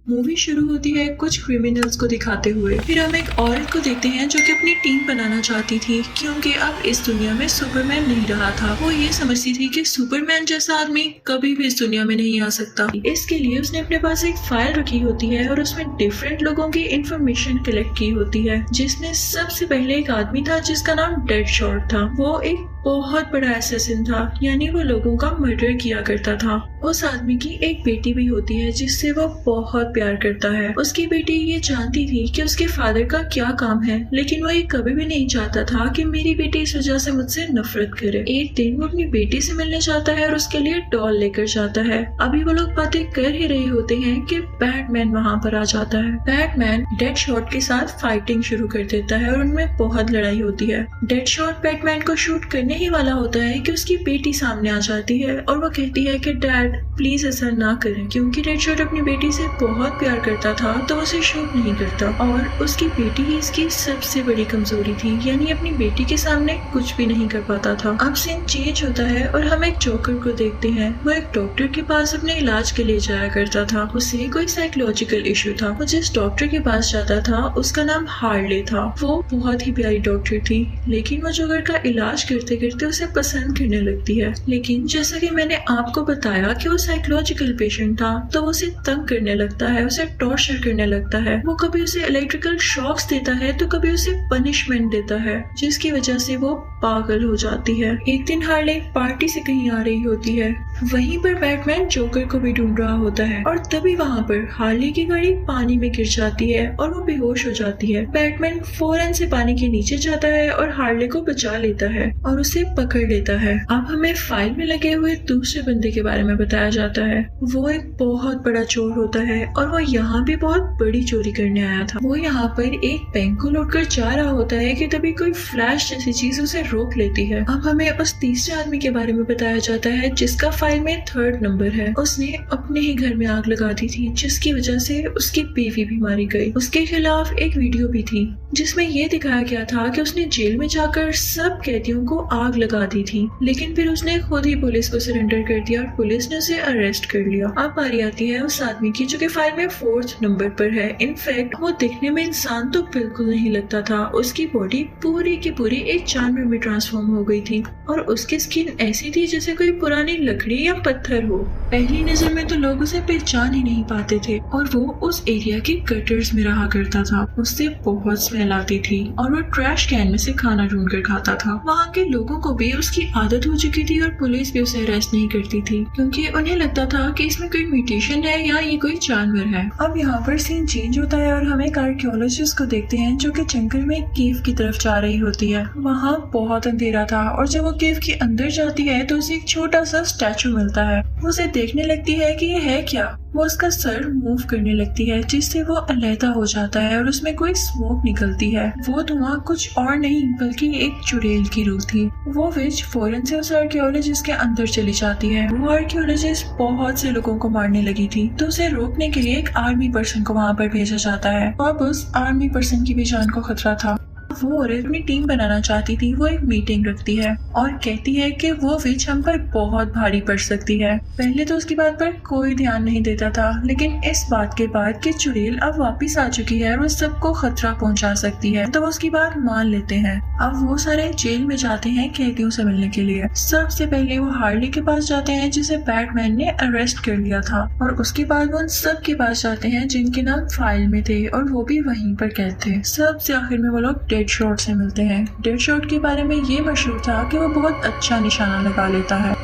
Movie शुरू होती है कुछ क्रिमिनल्स को दिखाते हुए। फिर हम एक औरत को देखते हैं जो कि अपनी टीम बनाना चाहती थी क्योंकि अब इस दुनिया में सुपरमैन नहीं रहा था। वो ये समझती थी कि सुपरमैन जैसा आदमी कभी भी इस दुनिया में नहीं आ सकता। इसके लिए उसने अपने पास एक फाइल रखी होती है और उसमें डिफरेंट लोगों की इंफॉर्मेशन कलेक्ट की होती है। जिसमें सबसे पहले एक आदमी था जिसका नाम डेडशॉट था। वो एक बहुत बड़ा असैसिन था, यानी वो लोगों का मर्डर किया करता था। उस आदमी की एक बेटी भी होती है जिससे वो बहुत प्यार करता है। उसकी बेटी ये जानती थी कि उसके फादर का क्या काम है, लेकिन वो ये कभी भी नहीं चाहता था कि मेरी बेटी इस वजह से मुझसे नफरत करे। एक दिन वो अपनी बेटी से मिलने जाता है और उसके लिए डॉल लेकर जाता है। अभी वो लोग बातें कर ही रहे होते हैं कि बैटमैन वहाँ पर आ जाता है। बैटमैन डेडशॉट के साथ फाइटिंग शुरू कर देता है और उनमें बहुत लड़ाई होती है। डेडशॉट बैटमैन को शूट करने ही वाला होता है कि उसकी बेटी सामने आ जाती है और वो कहती है कि डैड प्लीज ऐसा ना करें, क्योंकि डेडशॉट अपनी बेटी से बहुत प्यार करता था तो उसे शूट नहीं करता। और उसकी बेटी ही इसकी सबसे बड़ी कमजोरी थी, यानी अपनी बेटी के सामने कुछ भी नहीं कर पाता था। अब सीन चेंज होता है और हम एक जोकर को देखते हैं। वो एक डॉक्टर के पास अपने इलाज के लिए जाया करता था। उसे कोई साइकोलॉजिकल इशू था। वो जिस डॉक्टर के पास जाता था उसका नाम हार्ले था। वो बहुत ही प्यारी डॉक्टर थी, लेकिन वो जोकर का इलाज करते करते उसे पसंद करने लगती है। लेकिन जैसा कि मैंने आपको बताया कि वो साइकोलॉजिकल पेशेंट था, तो वो उसे तंग करने लगता है, उसे टॉर्चर करने लगता है। वो कभी उसे इलेक्ट्रिकल शॉक्स देता है तो कभी उसे पनिशमेंट देता है, जिसकी वजह से वो पागल हो जाती है। एक दिन हार्ले पार्टी से कहीं आ रही होती है। वहीं पर बैटमैन जोकर को भी ढूंढ रहा होता है और तभी वहाँ पर हार्ले की गाड़ी पानी में गिर जाती है और वो बेहोश हो जाती है। बैटमैन फौरन से पानी के नीचे जाता है और हार्ले को बचा लेता है और उसे पकड़ लेता है। अब हमें फाइल में लगे हुए दूसरे बंदे के बारे में बताया जाता है। वो एक बहुत बड़ा चोर होता है और वो यहाँ भी बहुत बड़ी चोरी करने आया था। वो यहाँ पर एक बैंक को लूटकर जा रहा होता है कि तभी कोई फ्लैश जैसी चीज उसे रोक लेती है। अब हमें उस तीसरे आदमी के बारे में बताया जाता है जिसका फाइल में 3rd नंबर है। उसने अपने ही घर में आग लगा दी थी, जिसकी वजह से उसकी बीवी भी मारी गई। उसके खिलाफ एक वीडियो भी थी जिसमें ये दिखाया गया था कि उसने जेल में जाकर सब कैदियों को आग लगा दी थी, लेकिन फिर उसने खुद ही पुलिस को सरेंडर कर दिया और पुलिस ने उसे अरेस्ट कर लिया। अब बारी आती है उस आदमी की जो कि फाइल में 4th नंबर पर है। इनफैक्ट वो दिखने में इंसान तो बिल्कुल नहीं लगता था। उसकी बॉडी पूरी की पूरी एक जानवर में ट्रांसफॉर्म हो गई थी और उसकी स्किन ऐसी थी जैसे कोई पुरानी लकड़ी या पत्थर हो। पहली नजर में तो लोग उसे पहचान ही नहीं पाते थे और वो उस एरिया के गटर्स में रहा करता था। उससे बहुत स्मेल आती थी और वो ट्रैश कैन में से खाना ढूंढ कर खाता था। वहाँ के लोगों को भी उसकी आदत हो चुकी थी और पुलिस भी उसे अरेस्ट नहीं करती थी, क्योंकि उन्हें लगता था कि इसमें कोई म्यूटेशन है या ये कोई जानवर है। अब यहाँ पर सीन चेंज होता है और हम एक आर्कियोलॉजिस्ट को देखते हैं जो कि जंगल में एक केव की तरफ जा रही होती है। वहाँ बहुत अंधेरा था और जब वो केव के अंदर जाती है तो उसे एक छोटा सा स्टैचू मिलता है। वो उसे देखने लगती है कि ये है क्या। वो उसका सर मूव करने लगती है जिससे वो अलहदा हो जाता है और उसमें कोई स्मोक निकलती है। वो धुआं कुछ और नहीं बल्कि एक चुड़ैल की रूह थी। वो विच फौरन से उस आर्कियोलॉजिस्ट के अंदर चली जाती है। वो आर्कियोलॉजिस्ट बहुत से लोगों को मारने लगी थी, तो उसे रोकने के लिए एक आर्मी पर्सन को वहाँ पर भेजा जाता है। अब उस आर्मी पर्सन की भी जान को खतरा था। वो औरत अपनी टीम बनाना चाहती थी। वो एक मीटिंग रखती है और कहती है कि वो विच हम पर बहुत भारी पड़ सकती है। पहले तो उसकी बात पर कोई ध्यान नहीं देता था, लेकिन इस बात के बाद कि चुड़ैल अब वापस आ चुकी है और वो सबको खतरा पहुंचा सकती है, तो वो उसकी बात मान लेते हैं। अब वो सारे जेल में जाते हैं कैदियों से मिलने के लिए। सबसे पहले वो हार्ले के पास जाते हैं जिसे बैटमैन ने अरेस्ट कर लिया था, और उसके बाद वो उन सब के पास जाते हैं जिनके नाम फाइल में थे और वो भी वहीं पर कैद थे। सबसे आखिर में वो लोग डेडशॉट से मिलते हैं। डेडशॉट के बारे में ये मशहूर था कि वो बहुत अच्छा निशाना लगा लेता है।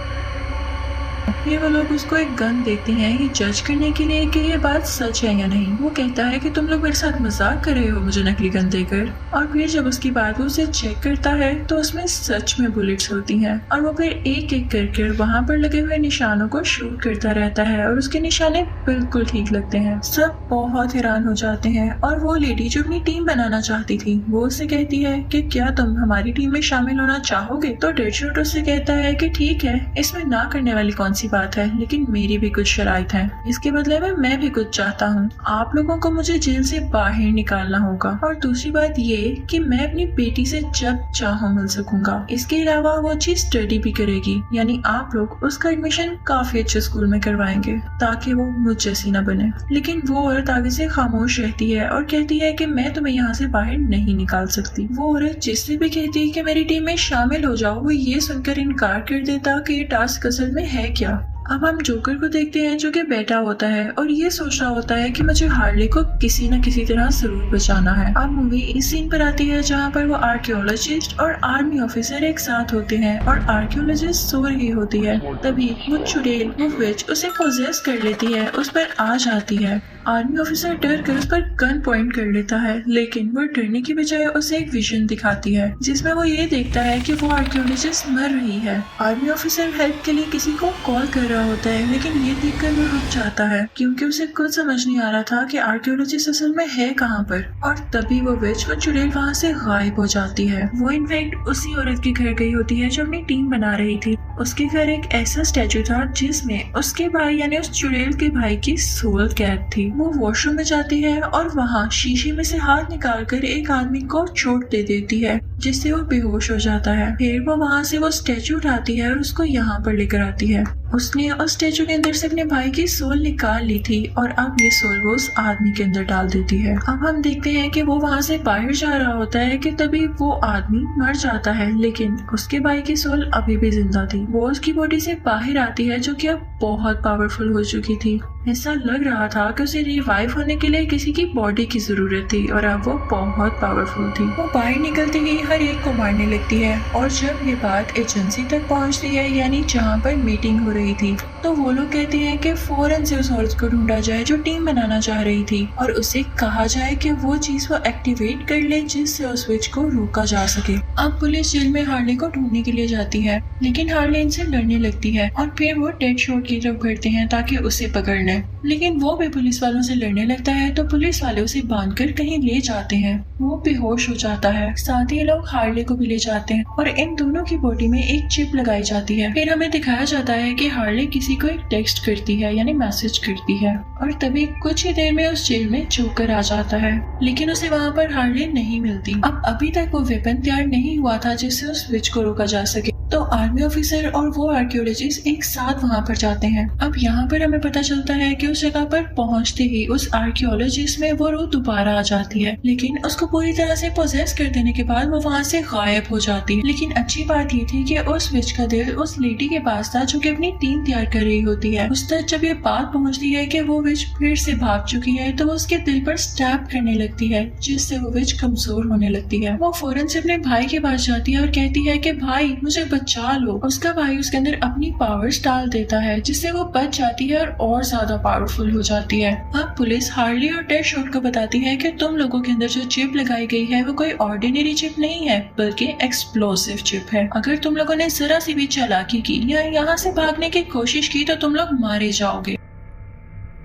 ये वो लोग उसको एक गन देते हैं ये जज करने के लिए कि ये बात सच है या नहीं। वो कहता है कि तुम लोग मेरे साथ मजाक कर रहे हो मुझे नकली गन देकर। और फिर जब उसकी बाद वो उसे चेक करता है तो उसमें सच में बुलेट्स होती हैं और वो फिर एक एक करके वहाँ पर लगे हुए निशानों को शूट करता रहता है और उसके निशाने बिल्कुल ठीक लगते हैं। सब बहुत हैरान हो जाते हैं और वो लेडी जो अपनी टीम बनाना चाहती थी वो उससे कहती है कि क्या तुम हमारी टीम में शामिल होना चाहोगे। तो डेडशॉट उससे कहता है कि ठीक है, इसमें ना करने वाली कौन सी बात बात है, लेकिन मेरी भी कुछ शराइत है। इसके बदले में मैं भी कुछ चाहता हूँ। आप लोगों को मुझे जेल से बाहर निकालना होगा, और दूसरी बात ये कि मैं अपनी बेटी से जब चाहूँ मिल सकूंगा। इसके अलावा वो अच्छी स्टडी भी करेगी, यानी आप लोग उसका एडमिशन काफी अच्छे स्कूल में करवाएंगे ताकि वो मुझ जैसी न बने। लेकिन वो औरत आगे से खामोश रहती है और कहती है कि मैं तुम्हें यहाँ से बाहर नहीं निकाल सकती। वो औरत जिससे भी कहती है कि मेरी टीम में शामिल हो जाओ, वो ये सुनकर इनकार कर देता कि ये टास्क असल में है क्या। अब हम जोकर को देखते हैं जो कि बैठा होता है और ये सोच रहा होता है कि मुझे हार्ले को किसी न किसी तरह जरूर बचाना है। अब मूवी इस सीन पर आती है जहाँ पर वो आर्कियोलॉजिस्ट और आर्मी ऑफिसर एक साथ होते हैं और आर्कियोलॉजिस्ट सो रही होती है। तभी वो चुड़ैल, वो विच उसे पोजेस कर लेती है, उस पर आ जाती है। आर्मी ऑफिसर डर कर उस पर गन पॉइंट कर लेता है, लेकिन वो डरने की बजाय उसे एक विजन दिखाती है जिसमें वो ये देखता है कि वो आर्कियोलॉजिस्ट मर रही है। आर्मी ऑफिसर हेल्प के लिए किसी को कॉल कर रहा होता है, लेकिन ये देखकर वो रुक जाता है क्योंकि उसे कुछ समझ नहीं आ रहा था कि आर्कियोलॉजिस्ट असल में है कहाँ पर। और तभी वो विच, वो चुड़ैल वहाँ से गायब हो जाती है। वो इनफैक्ट उसी औरत के घर गई होती है जो अपनी टीम बना रही थी। उसके घर एक ऐसा स्टैचू था जिसमें उसके भाई यानी उस चुड़ैल के भाई की सोल कैद थी। वो वॉशरूम में जाती है और वहाँ शीशे में से हाथ निकालकर एक आदमी को चोट दे देती है जिससे वो बेहोश हो जाता है। फिर वो वहाँ से वो स्टैचू उठाती है और उसको यहाँ पर लेकर आती है। उसने उस स्टैचू के अंदर से अपने भाई की सोल निकाल ली थी और अब ये सोल वो उस आदमी के अंदर डाल देती है। अब हम देखते हैं कि वो वहाँ से बाहर जा रहा होता है कि तभी वो आदमी मर जाता है, लेकिन उसके भाई की सोल अभी भी जिंदा थी। वो उसकी बॉडी से बाहर आती है जो कि अब बहुत पावरफुल हो चुकी थी। ऐसा लग रहा था कि उसे रिवाइव होने के लिए किसी की बॉडी की जरूरत थी और अब वो बहुत पावरफुल थी। वो बाहर निकलते ही हर एक को मारने लगती है और जब ये बात एजेंसी तक पहुंचती है, यानी जहाँ पर मीटिंग हो रही थी, तो वो लोग कहते हैं कि फौरन से उस औरत को ढूंढा जाए जो टीम बनाना चाह रही थी और उसे कहा जाए कि वो चीज वो एक्टिवेट कर ले जिससे उस स्विच को रोका जा सके। अब पुलिस जेल में हार्ले को ढूंढने के लिए जाती है, लेकिन हार्ले इनसे लड़ने लगती है और फिर वो डेडशॉट की तरफ बढ़ते हैं ताकि उसे पकड़ लें। लेकिन वो भी पुलिस वालों से लड़ने लगता है तो पुलिस वाले उसे बांधकर कहीं ले जाते हैं। वो बेहोश हो जाता है। साथ ही लोग हार्ले को भी ले जाते हैं और इन दोनों की बॉडी में एक चिप लगाई जाती है। फिर हमें दिखाया जाता है कि हार्ले किसी को एक टेक्स्ट करती है यानी मैसेज करती है और तभी कुछ ही देर में उस जेल में जोकर आ जाता है, लेकिन उसे वहाँ पर हार्ले नहीं मिलती। अब अभी तक वो वेपन तैयार नहीं हुआ था जिससे उस स्विच को रोका जा सके। तो आर्मी ऑफिसर और वो आर्कियोलॉजिस्ट एक साथ वहाँ पर जाते हैं। अब यहाँ पर हमें पता चलता है कि उस जगह पर पहुँचते ही उस आर्कियोलॉजिस्ट में वो रूह दोबारा आ जाती है, लेकिन उसको पूरी तरह से पोजेस कर देने के बाद वो वहाँ से गायब हो जाती है। लेकिन अच्छी बात ये थी कि उस विच का दिल उस लेडी के पास था जो कि अपनी टीम तैयार कर रही होती है। उस तक जब ये बात पहुँचती है कि वो विच फिर से भाग चुकी है तो वो उसके दिल पर स्टैब करने लगती है जिससे वो विच कमजोर होने लगती है। वो फौरन से अपने भाई के पास जाती है और कहती है कि भाई मुझे बचा लो। उसका भाई उसके अंदर अपनी पावर्स डाल देता है जिससे वो बच जाती है और ज्यादा पावरफुल हो जाती है। अब पुलिस हार्ले और डेडशॉट को बताती है कि तुम लोगों के अंदर जो चिप लगाई गई है वो कोई ऑर्डिनरी चिप नहीं है बल्कि एक्सप्लोसिव चिप है। अगर तुम लोगों ने जरा सी भी चालाकी की या यहाँ से भागने की कोशिश की तो तुम लोग मारे जाओगे।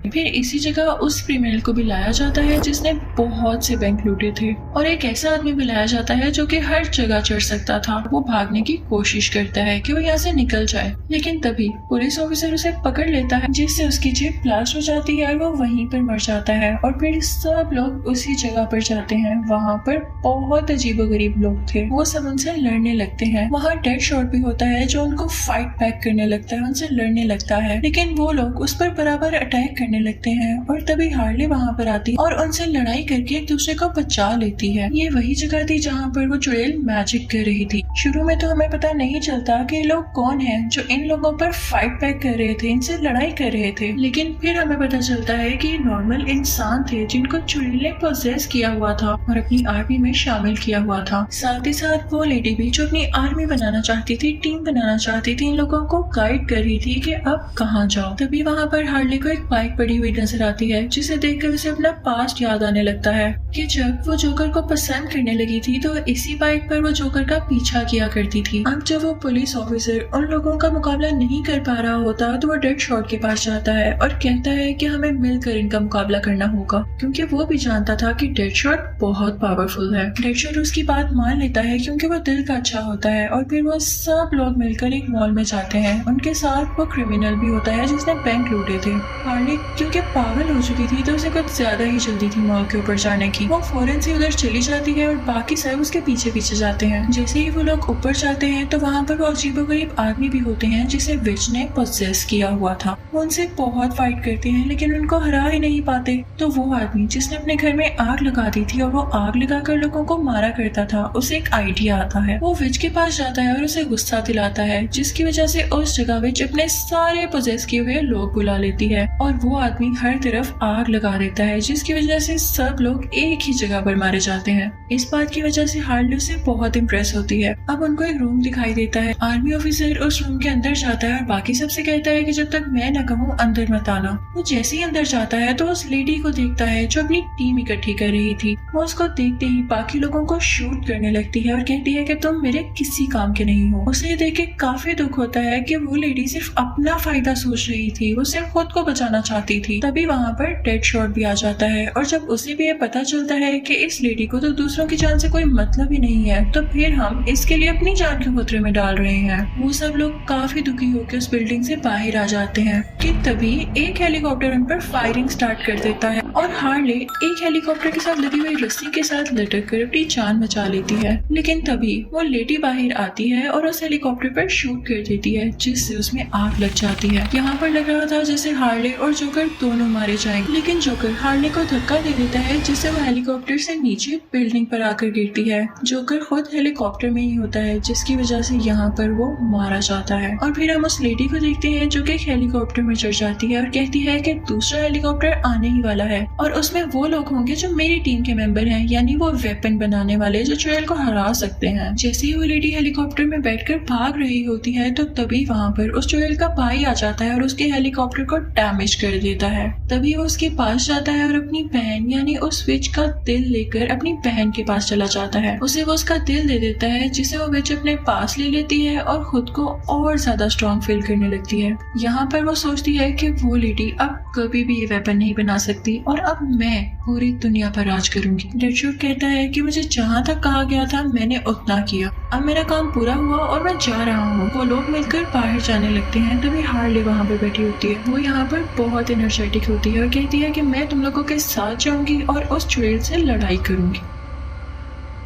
फिर इसी जगह उस क्रिमिनल को भी लाया जाता है जिसने बहुत से बैंक लूटे थे और एक ऐसा आदमी भी लाया जाता है जो कि हर जगह चढ़ सकता था। वो भागने की कोशिश करता है कि वो यहाँ से निकल जाए, लेकिन तभी पुलिस ऑफिसर उसे पकड़ लेता है जिससे उसकी जेब ब्लास्ट हो जाती है और वो वहीं पर मर जाता है। और फिर सब लोग उसी जगह पर जाते हैं। वहाँ पर बहुत अजीबोगरीब लोग थे, वो सब उनसे लड़ने लगते हैं। वहाँ डेडशॉट भी होता है जो उनको फाइट बैक करने लगता है, उनसे लड़ने लगता है, लेकिन वो लोग उस पर बराबर अटैक करने लगते हैं। और तभी हार्ले वहाँ पर आती और उनसे लड़ाई करके एक दूसरे को बचा लेती है। ये वही जगह थी जहाँ पर वो चुड़ैल मैजिक कर रही थी। शुरू में तो हमें पता नहीं चलता कि ये लोग कौन हैं जो इन लोगों पर फाइट बैक कर रहे थे, इनसे लड़ाई कर रहे थे, लेकिन फिर हमें पता चलता है कि ये नॉर्मल इंसान थे जिनको चुड़ैल ने पोजेस किया हुआ था और अपनी आर्मी में शामिल किया हुआ था। साथ ही साथ वो लेडी भी जो अपनी आर्मी बनाना चाहती थी, टीम बनाना चाहती थी, इन लोगों को गाइड कर रही थी कि अब कहाँ जाओ। तभी वहाँ पर हार्ले को एक बाइक पर पड़ी हुई नजर आती है, जिसे देखकर उसे अपना पास्ट याद आने लगता है कि जब वो जोकर को पसंद करने लगी थी तो इसी बाइक पर वो जोकर का पीछा किया करती थी। अब जब वो पुलिस ऑफिसर उन लोगों का मुकाबला नहीं कर पा रहा होता तो वो डेडशॉट के पास जाता है और कहता है कि हमें मिलकर इनका मुकाबला करना होगा, क्योंकि वो भी जानता था कि डेडशॉट बहुत पावरफुल है। डेडशॉट उसकी बात मान लेता है क्योंकि वो दिल का अच्छा होता है और फिर वो सब लोग मिलकर एक मॉल में जाते हैं। उनके साथ वो क्रिमिनल भी होता है जिसने बैंक लूटे थे। हार्ले क्योंकि पागल हो चुकी थी तो उसे कुछ ज्यादा ही जल्दी थी मॉल के ऊपर जाने की। वो फौरन से उधर चली जाती है और बाकी सब उसके पीछे पीछे जाते हैं। जैसे ही वो लोग ऊपर जाते हैं तो वहाँ पर वो अजीबोगरीब आदमी भी होते हैं जिसे विच ने पोसेस किया हुआ था। वो उनसे बहुत फाइट करते हैं लेकिन उनको हरा ही नहीं पाते। तो वो आदमी जिसने अपने घर में आग लगा दी थी और वो आग लगाकर लोगों को मारा करता था, उसे एक आइडिया आता है। वो विच के पास जाता है और उसे गुस्सा दिलाता है, जिसकी वजह से उस जगह विच अपने सारे पोजेस किए हुए लोग बुला लेती है और वो आदमी हर तरफ आग लगा देता है, जिसकी वजह से सब लोग एक ही जगह पर मारे जाते हैं। इस बात की वजह से हार्ले से बहुत इम्प्रेस होती है। अब उनको एक रूम दिखाई देता है। आर्मी ऑफिसर उस रूम के अंदर जाता है और बाकी सबसे कहता है कि जब तक मैं न कहूँ अंदर मत आना। वो जैसे ही अंदर जाता है तो उस लेडी को देखता है जो अपनी टीम इकट्ठी कर रही थी। वो उसको देखते ही बाकी लोगों को शूट करने लगती है और कहती है कि तुम मेरे किसी काम के नहीं हो। उसे देख के काफी दुख होता है कि वो लेडी सिर्फ अपना फायदा सोच रही थी, वो सिर्फ खुद को बचाना चाहती थी। तभी वहाँ पर डेडशॉट भी आ जाता है और जब उसे भी ये पता चलता है कि इस लेडी को तो दूसरों की जान से कोई मतलब ही नहीं है, तो फिर हम इसके लिए अपनी जान के खतरे में डाल रहे हैं। वो सब लोग काफी दुखी होकर उस बिल्डिंग से बाहर आ जाते हैं कि तभी एक हेलीकॉप्टर उन पर फायरिंग स्टार्ट कर देता है और हार्ले एक हेलीकॉप्टर के साथ लगी हुई रस्सी के साथ लटक कर अपनी जान बचा लेती है। लेकिन तभी वो लेडी बाहर आती है और उस हेलीकॉप्टर पर शूट कर देती है, जिससे उसमें आग लग जाती है। यहाँ पर लग रहा था जैसे हार्ले और जोकर दोनों मारे जाएंगे, लेकिन जोकर हार्ले को धक्का दे देता है जिससे वो हेलीकॉप्टर से नीचे बिल्डिंग पर आकर गिरती है। जोकर खुद हेलीकॉप्टर में ही होता है, जिसकी वजह से यहाँ पर वो मारा जाता है। और फिर हम उस लेडी को देखते हैं जो कि हेलीकॉप्टर में चढ़ जाती है और कहती है कि दूसरा हेलीकॉप्टर आने ही वाला है और उसमें वो लोग होंगे जो मेरी टीम के मेंबर हैं, यानी वो वेपन बनाने वाले जो चुड़ैल को हरा सकते हैं। जैसे ही वो लेडी हेलीकॉप्टर में बैठकर भाग रही होती है तो तभी वहाँ पर उस चुड़ैल का भाई आ जाता है और उसके हेलीकॉप्टर को डैमेज कर देता है। तभी वो उसके पास जाता है और अपनी बहन यानी उस विच का दिल लेकर अपनी बहन के पास चला जाता है। उसे वो उसका दिल दे देता है, जिसे वो विच अपने पास ले लेती है और खुद को और ज्यादा स्ट्रॉन्ग फील करने लगती है। यहाँ पर वो सोचती है कि वो लेडी अब कभी भी ये वेपन नहीं बना सकती और अब मैं पूरी दुनिया पर राज करूंगी। डेडशॉट कहता है कि मुझे जहाँ तक कहा गया था मैंने उतना किया, अब मेरा काम पूरा हुआ और मैं जा रहा हूँ। वो लोग मिलकर बाहर जाने लगते हैं। तभी हार्ले वहाँ पर बैठी होती है। वो यहाँ पर बहुत एनर्जेटिक होती है और कहती है कि मैं तुम लोगों के साथ जाऊंगी और उस चुड़ैल से लड़ाई करूंगी।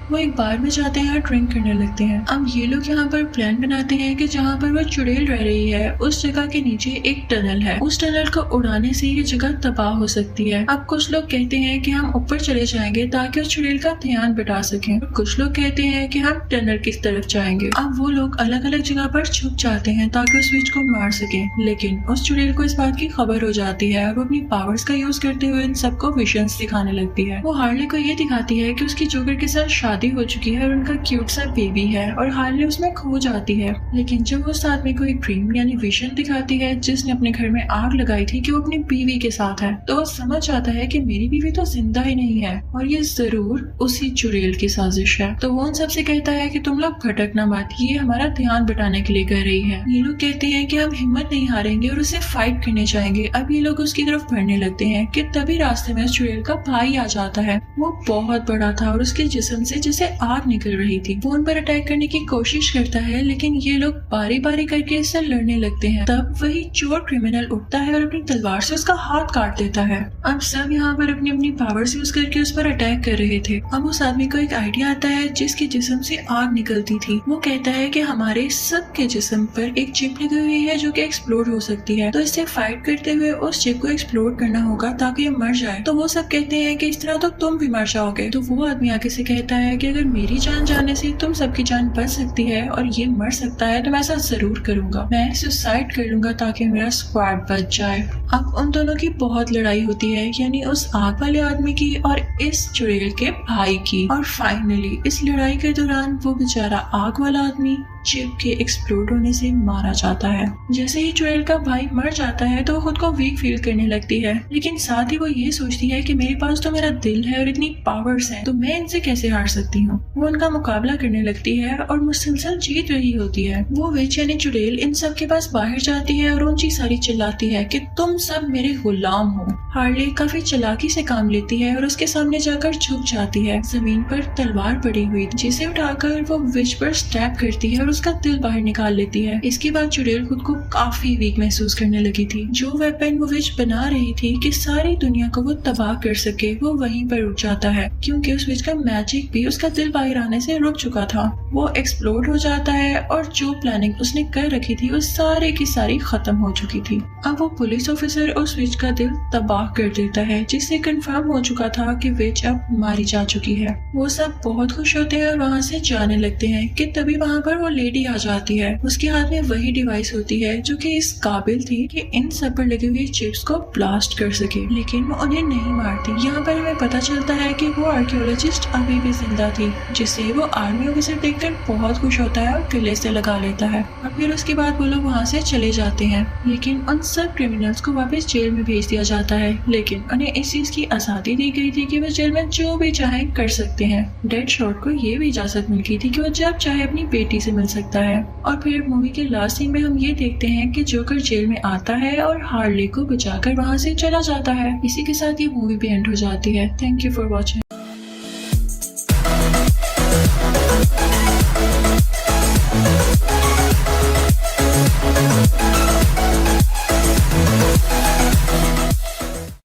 वो एक बार में जाते हैं और ड्रिंक करने लगते हैं। अब ये लोग यहाँ पर प्लान बनाते हैं कि जहाँ पर वो चुड़ैल रह रही है उस जगह के नीचे एक टनल है, उस टनल को उड़ाने से ये जगह तबाह हो सकती है। अब कुछ लोग कहते हैं कि हम ऊपर चले जाएंगे ताकि उस चुड़ैल का ध्यान बटा सकें, और कुछ लोग कहते हैं कि हम टनल की तरफ जाएंगे। अब वो लोग अलग अलग जगह पर छुप जाते हैं ताकि उस विच को मार सके, लेकिन उस चुड़ैल को इस बात की खबर हो जाती है और वो अपनी पावर्स का यूज करते हुए इन सबको विजन्स दिखाने लगती है। वो हार्ले को ये दिखाती है कि उसकी जोकर के साथ शादी हो चुकी है और उनका क्यूट सा बेबी है और हार्ले उसमें खो जाती है। लेकिन जब वो उस आदमी को एक ड्रीम यानी विजन दिखाती है जिसने अपने घर में आग लगाई थी कि वो अपनी बीवी के साथ है, तो वो समझ जाता है कि मेरी बीवी तो जिंदा ही नहीं है और ये जरूर उसी चुड़ैल की साजिश है। तो वो उन सबसे कहता है कि तुम लोग भटकना मत, ये हमारा ध्यान बटाने के लिए कर रही है। ये लोग कहते हैं कि हम हिम्मत नहीं हारेंगे और उसे फाइट करने जाएंगे। अब ये लोग उसकी तरफ बढ़ने लगते हैं कि तभी रास्ते में उस चुड़ैल का भाई आ जाता है। वो बहुत बड़ा था और उसके जिस्म से जैसे आग निकल रही थी। वो उन पर अटैक करने की कोशिश करता है, लेकिन ये लोग बारी बारी करके इससे लड़ने लगते हैं। तब वही चोर क्रिमिनल उठता है और अपनी तलवार से उसका हाथ काट देता है। अब सब यहाँ पर अपनी अपनी पावर्स यूज करके उस पर अटैक कर रहे थे। अब उस आदमी को एक आइडिया आता है जिसके जिस्म से आग निकलती थी। वो कहता है कि हमारे सबके जिस्म पर एक चिप लगी हुई है जो कि एक्सप्लोड हो सकती है, तो इससे फाइट करते हुए उस चिप को एक्सप्लोड करना होगा ताकि ये मर जाए। तो वो सब कहते हैं कि इस तरह तो तुम भी मर जाओगे। तो वो आदमी आगे से कहता है कि अगर मेरी जान जाने से तुम सबकी जान बच सकती है और ये मर सकता है तो मैं ऐसा जरूर करूंगा, मैं सुसाइड कर लूंगा ताकि मेरा स्क्वाड बच जाए। अब उन दोनों की बहुत लड़ाई होती है, यानी उस आग वाले आदमी की और इस चुड़ैल के भाई की। और फाइनली इस लड़ाई के दौरान वो बेचारा आग वाला आदमी चिप के एक्सप्लोड होने से मारा जाता है। जैसे ही जोएल का भाई मर जाता है तो खुद को वीक फील करने लगती है, लेकिन साथ ही वो ये सोचती है कि मेरे पास तो मेरा दिल है और इतनी पावर्स हैं, तो मैं इनसे कैसे हार सकती हूँ। वो उनका मुकाबला करने लगती है और मुसलसल जीत रही होती है। वो विच यानी चुड़ैल इन सब के पास बाहर जाती है और ऊंची सारी चिल्लाती है कि तुम सब मेरे गुलाम हो। हार्ले काफी चालाकी से काम लेती है और उसके सामने जाकर झुक जाती है। जमीन पर तलवार पड़ी हुई जिसे उठाकर वो विच पर स्टैब करती है और उसका दिल बाहर निकाल लेती है। इसके बाद चुड़ैल खुद को काफी वीक महसूस करने लगी थी। जो वेपन वो विच बना रही थी कि सारी दुनिया को वो तबाह कर सके, वो वहीं पर रुक जाता है, क्योंकि उस विच का मैजिक भी उसका दिल बाहर आने से रुक चुका था। वो एक्सप्लोड हो जाता है और जो प्लानिंग उसने कर रखी थी वो सारी की सारी खत्म हो चुकी थी। अब वो पुलिस ऑफिसर उस विच का दिल तबाह कर देता है, जिससे कंफर्म हो चुका था कि विच अब मारी जा चुकी है। वो सब बहुत खुश होते हैं और वहाँ से जाने लगते हैं कि तभी वहाँ पर वो लेडी आ जाती है। उसके हाथ में वही डिवाइस होती है जो कि इस काबिल थी कि इन सब पर लगे हुए चिप्स को ब्लास्ट कर सके, लेकिन वो उन्हें नहीं मारती। यहाँ पर हमें पता चलता है कि वो आर्कियोलॉजिस्ट अभी भी जिंदा थी, जिससे वो आर्मी ऑफिसर देखकर बहुत खुश होता है और गले से लगा लेता है। और फिर उसके बाद वो लोग वहाँ से चले जाते हैं, लेकिन उन सब क्रिमिनल्स को वापस जेल में भेज दिया जाता है। लेकिन उन्हें इस चीज की आजादी दी गई थी कि वो जेल में जो भी चाहे कर सकते हैं। डेडशॉट को ये भी इजाजत मिल गई थी कि वो जब चाहे अपनी बेटी से मिल सकता है। और फिर मूवी के लास्ट सीन में हम ये देखते हैं कि जोकर जेल में आता है और हार्ले को बचाकर वहाँ से चला जाता है। इसी के साथ ये मूवी भी एंड हो जाती है। Thank you for watching.